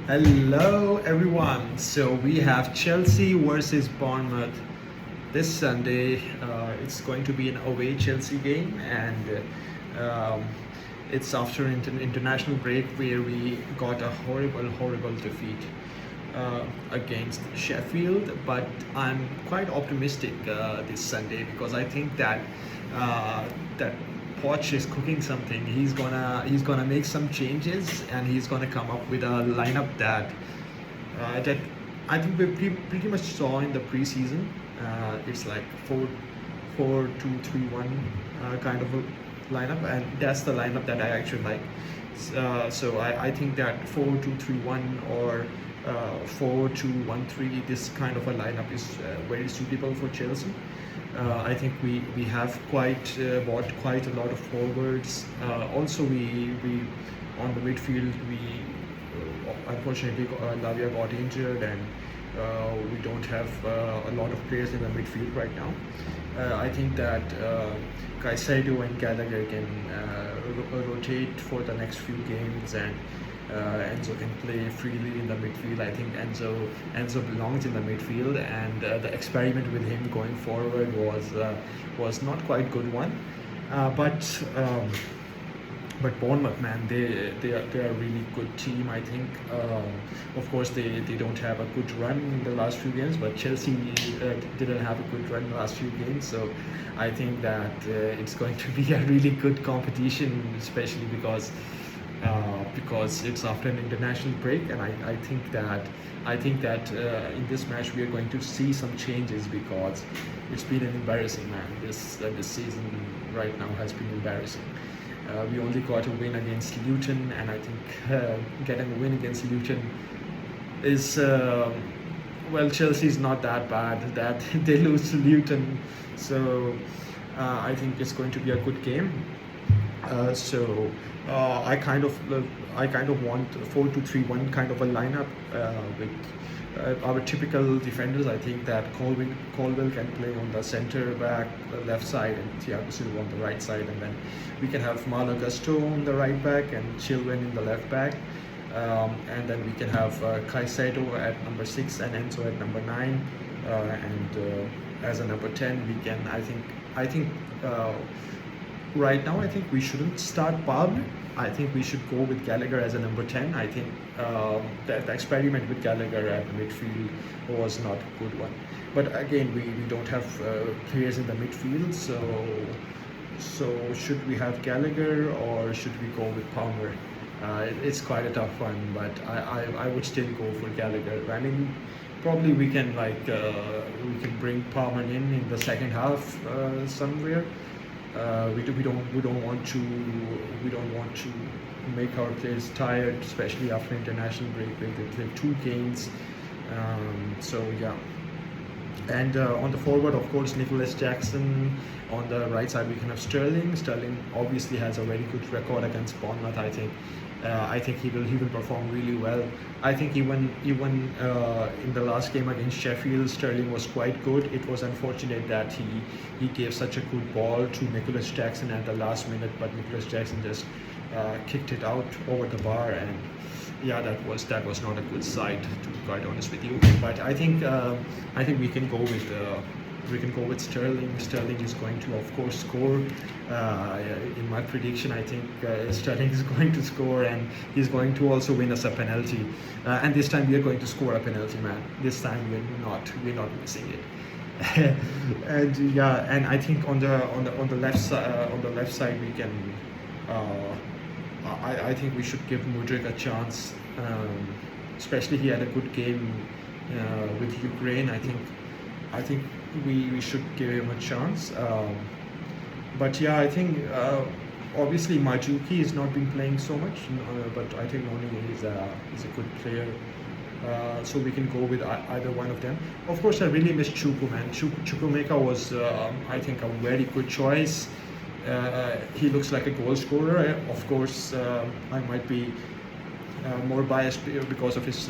Hello everyone. So we have Chelsea versus Bournemouth this Sunday. It's going to be an away Chelsea game, and it's after an international break where we got a horrible defeat against Sheffield. But I'm quite optimistic this Sunday because I think that Poch is cooking something. He's gonna make some changes, and he's gonna come up with a lineup that I think we pretty much saw in the preseason. It's like 4-2-3-1 kind of a lineup, and that's the lineup that I actually like. So I think that 4-2-3-1 or 4-2-1-3, this kind of a lineup is very suitable for Chelsea. I think we have bought quite a lot of forwards. Also, we on the midfield we unfortunately Lavia got injured, and we don't have a lot of players in the midfield right now. I think that Caicedo and Gallagher can rotate for the next few games, and Enzo can play freely in the midfield. I think Enzo belongs in the midfield, and the experiment with him going forward was not quite good one. But Bournemouth, man, they're a really good team. I think, of course, they don't have a good run in the last few games, but Chelsea didn't have a good run in the last few games. So I think that it's going to be a really good competition, especially because it's after an international break, and I think that in this match we are going to see some changes because it's been an embarrassing, man. This season right now has been embarrassing. We only got a win against Luton, and I think getting a win against Luton is well, Chelsea's not that bad that they lose to Luton, so I think it's going to be a good game. So I kind of want 4-2-3-1 kind of a lineup with our typical defenders. I think that Colwell can play on the center back, the left side, and Thiago Silva on the right side, and then we can have Malo Gusto on the right back and Chilwell in the left back. And then we can have Caicedo at number 6 and Enzo at number 9, and as a number 10 we can I think right now I think we shouldn't start Palmer. I think we should go with Gallagher as a number 10. I think that the experiment with Gallagher at midfield was not a good one. But again, we don't have players in the midfield, so should we have Gallagher or should we go with Palmer? It's quite a tough one, but I would still go for Gallagher. I mean, probably we can bring Palmer in the second half somewhere. We don't want to make our players tired, especially after international break where they play 2 games. So yeah. And on the forward, of course, Nicholas Jackson. On the right side, we can have Sterling. Sterling obviously has a very good record against Bournemouth. I think he will perform really well. I think even in the last game against Sheffield, Sterling was quite good. It was unfortunate that he gave such a good ball to Nicholas Jackson at the last minute, but Nicholas Jackson just kicked it out over the bar, and yeah, that was not a good sight, to be quite honest with you. But I think we can go with Sterling. Sterling is going to, of course, score. In my prediction, I think Sterling is going to score, and he's going to also win us a penalty. And this time we are going to score a penalty, man. This time we're not missing it. And yeah, and I think on the left side we can. I think we should give Mudryk a chance. Especially he had a good game with Ukraine. I think we should give him a chance. But yeah, I think obviously Mudryk has not been playing so much, but I think Noni is a good player. So we can go with either one of them. Of course, I really miss Chuku, man. Chukwuemeka was, I think, a very good choice. He looks like a goal scorer. Of course, I might be more biased because of his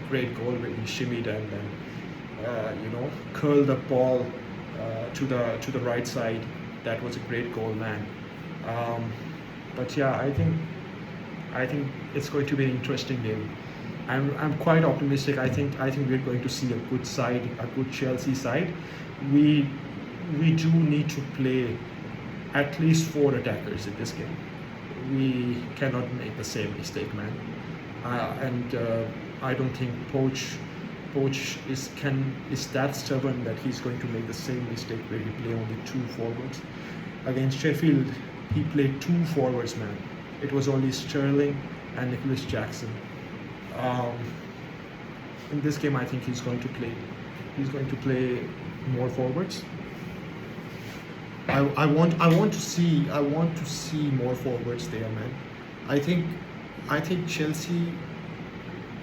great goal when he shimmied and then curled the ball to the right side. That was a great goal, man. But yeah, I think it's going to be an interesting game. I'm quite optimistic. I think we're going to see a good side, a good Chelsea side. We we do need to play at least 4 attackers in this game. We cannot make the same mistake, man. And I don't think Poch is that stubborn that he's going to make the same mistake where he play only 2 forwards. Against Sheffield, he played 2 forwards, man. It was only Sterling and Nicholas Jackson. Um, in this game, I think he's going to play. He's going to play more forwards. I want to see more forwards there, man. I think I think Chelsea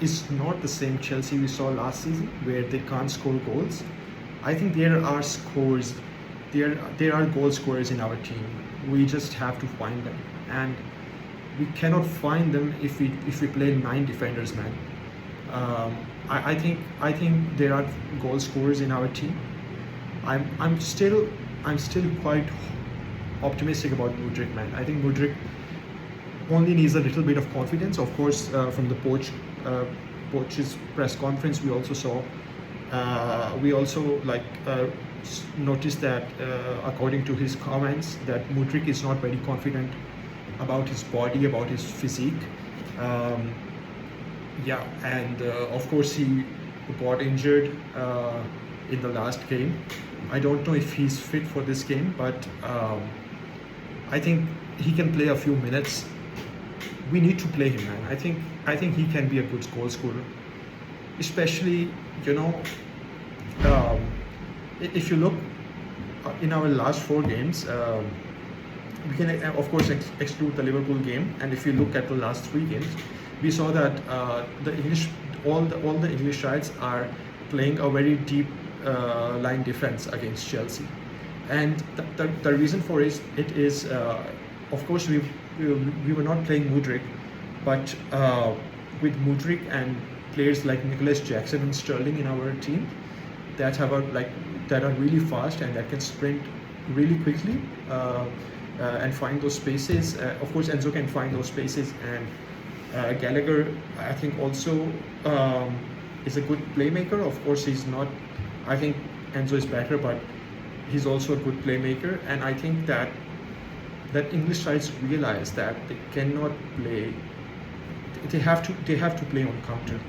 is not the same Chelsea we saw last season, where they can't score goals. I think there are scores, there are goal scorers in our team. We just have to find them, and we cannot find them if we play 9 defenders, man. I think there are goal scorers in our team. I'm still quite optimistic about Mudryk, man. I think Mudryk only needs a little bit of confidence. Of course, from the Poch's press conference, we also noticed that, according to his comments, that Mudryk is not very confident about his body, about his physique. Um, yeah, and of course he got injured in the last game. I don't know if he's fit for this game, but I think he can play a few minutes. We need to play him, man. I think he can be a good goal scorer, especially, you know, um, if you look in our last 4 games. We can of course exclude the Liverpool game, and if you look at the last 3 games, we saw that all the English sides are playing a very deep line defense against Chelsea, and the reason for it is, of course we were not playing Mudryk, but with Mudryk and players like Nicholas Jackson and Sterling in our team that are really fast and that can sprint really quickly. And find those spaces. Of course, Enzo can find those spaces, and Gallagher, I think, also is a good playmaker. Of course, he's not. I think Enzo is better, but he's also a good playmaker. And I think that English sides realize that they cannot play. They have to play on counter.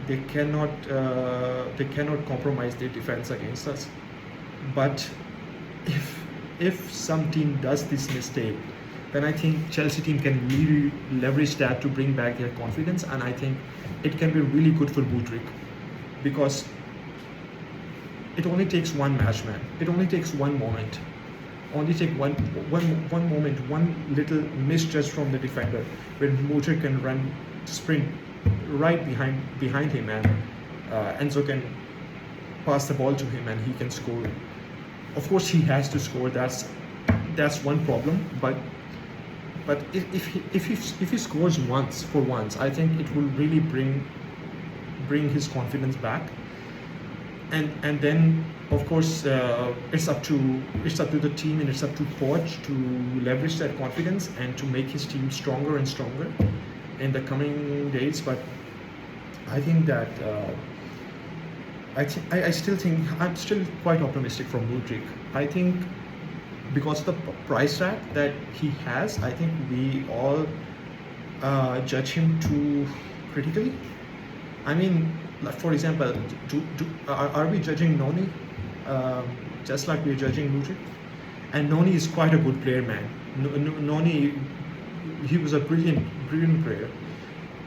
They cannot compromise their defense against us. But if some team does this mistake, then I think Chelsea team can really leverage that to bring back their confidence, and I think it can be really good for Mudryk, because it only takes one match, man. It only takes one moment. Only take one moment, one little misjudge from the defender, where Mudryk can sprint right behind him, and Enzo can pass the ball to him, and he can score. Of course, he has to score. That's one problem. But if he scores once, I think it will really bring his confidence back. And then, of course, it's up to the team, and it's up to Poch to leverage that confidence and to make his team stronger and stronger in the coming days. But I think that. I still think I'm still quite optimistic from Mudryk. I think because of the price tag that he has, I think we all judge him too critically. I mean, like, for example, are we judging Noni just like we're judging Mudryk? And Noni is quite a good player, man. Noni, he was a brilliant player,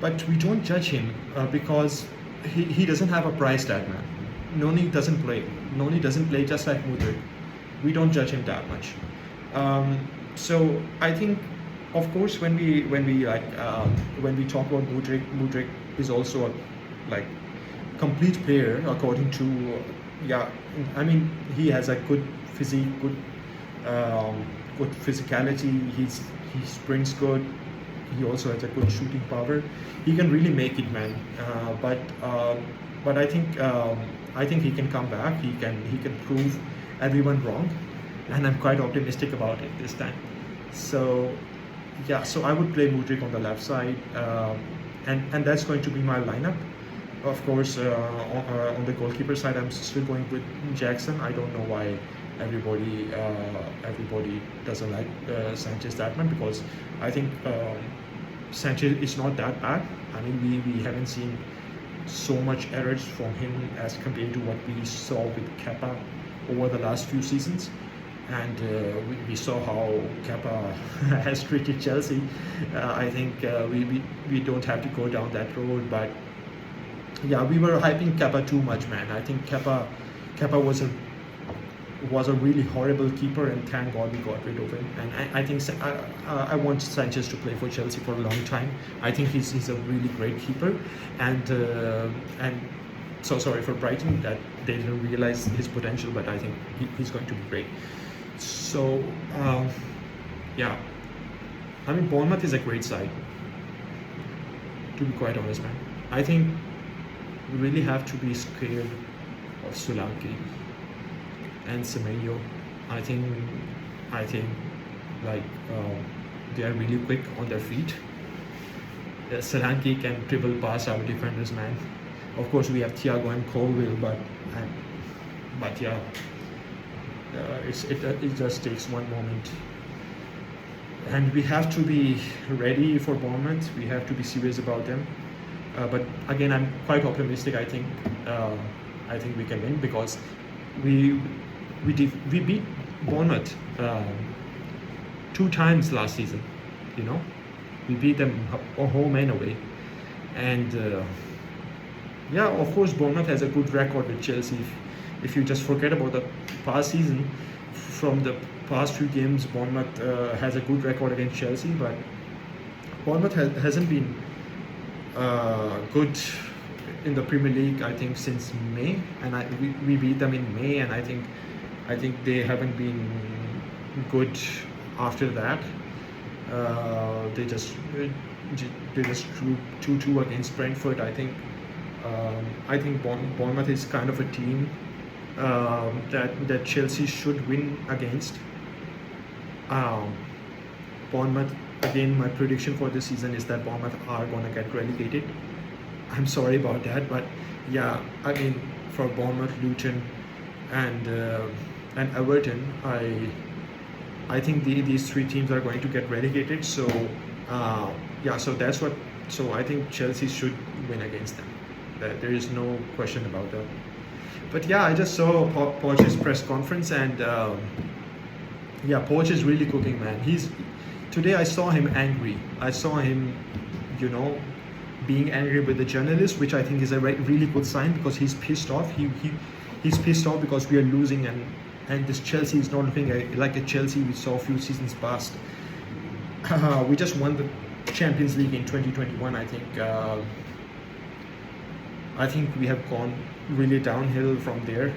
but we don't judge him because he doesn't have a price tag, man. Noni doesn't play. Noni doesn't play just like Mudryk. We don't judge him that much. So I think, of course, when we talk about Mudryk is also a complete player according to I mean, he has a good physique, good physicality. He sprints good. He also has a good shooting power. He can really make it, man. But I think he can come back. He can prove everyone wrong, and I'm quite optimistic about it this time. So I would play Mudryk on the left side, and that's going to be my lineup. Of course, on the goalkeeper side, I'm still going with Jackson. I don't know why everybody doesn't like Sanchez that much, because I think Sanchez is not that bad. I mean, we haven't seen so much errors from him as compared to what we saw with Kepa over the last few seasons. And we saw how Kepa has treated Chelsea. I think we don't have to go down that road, but yeah, we were hyping Kepa too much, man. I think Kepa was a really horrible keeper, and thank God we got rid of him. And I think I want Sanchez to play for Chelsea for a long time. I think he's a really great keeper, and so sorry for Brighton that they didn't realize his potential, but I think he's going to be great. So yeah, I mean, Bournemouth is a great side, to be quite honest, man. I think we really have to be scared of Solanke and Semenyo. I think like they are really quick on their feet. Solanke can dribble past our defenders, man. Of course, we have Thiago and Colville, but yeah, it just takes one moment. And we have to be ready for Bournemouth. We have to be serious about them. But again, I'm quite optimistic. I think we can win, because we beat Bournemouth 2 times last season. You know, we beat them home and away. And yeah, of course, Bournemouth has a good record with Chelsea. If you just forget about the past season, from the past few games, Bournemouth has a good record against Chelsea, but Bournemouth hasn't been good in the Premier League, I think, since May, and we beat them in May, and I think they haven't been good after that. They just drew 2-2 against Brentford. I think Bournemouth is kind of a team that Chelsea should win against. Bournemouth, again, my prediction for this season is that Bournemouth are going to get relegated. I'm sorry about that, but yeah, I mean, for Bournemouth, Luton, and Everton, I think these 3 teams are going to get relegated. So yeah, so that's what. So I think Chelsea should win against them. There is no question about that. But yeah, I just saw Poch's press conference, and yeah, Poch is really cooking, man. Today I saw him angry. I saw him, you know, being angry with the journalist, which I think is a really good sign, because he's pissed off. He's pissed off because we are losing, and this Chelsea is not looking like a Chelsea we saw a few seasons past. We just won the Champions League in 2021. I think we have gone really downhill from there,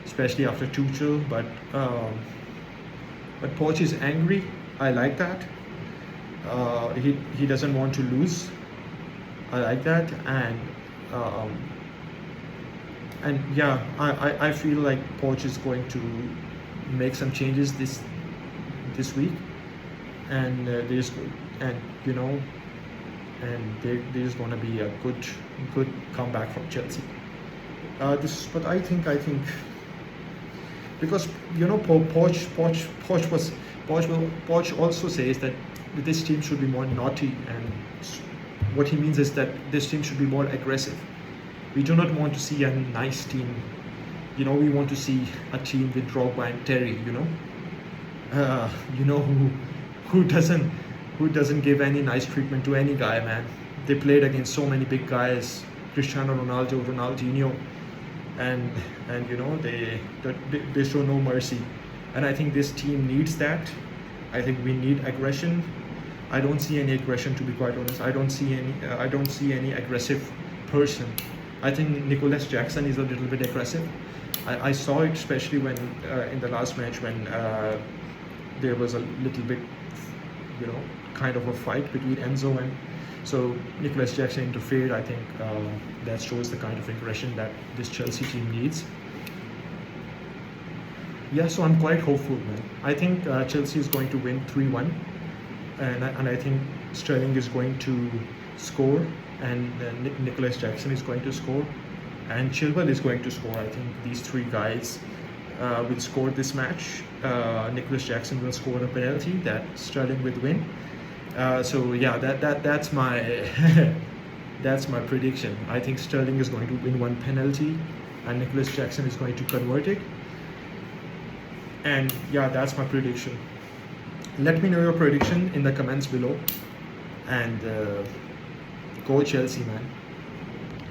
especially after Tuchel. But Poch is angry. I like that. He doesn't want to lose. I like that, and yeah, I feel like Poch is going to make some changes this week, and there's going to be a good comeback from Chelsea. But I think because Poch also says that this team should be more naughty, and what he means is that this team should be more aggressive. We do not want to see a nice team. We want to see a team with Drogba and Terry. Who doesn't give any nice treatment to any guy, man. They played against so many big guys, Cristiano Ronaldo, Ronaldinho, and they show no mercy. And I think this team needs that. I think we need aggression. I don't see any aggression, to be quite honest. I don't see any aggressive person. I think Nicholas Jackson is a little bit aggressive. I saw it especially when in the last match when there was a little bit, kind of a fight between Enzo and so Nicholas Jackson interfered. I think that shows the kind of aggression that this Chelsea team needs. Yeah, so I'm quite hopeful, man. I think Chelsea is going to win 3-1, and I think Sterling is going to score, and Nicholas Jackson is going to score, and Chilwell is going to score. I think these three guys will score this match. Nicholas Jackson will score a penalty that Sterling will win. So yeah, that's my that's my prediction. I think Sterling is going to win one penalty, and Nicholas Jackson is going to convert it. And yeah, that's my prediction. Let me know your prediction in the comments below, and go Chelsea, man.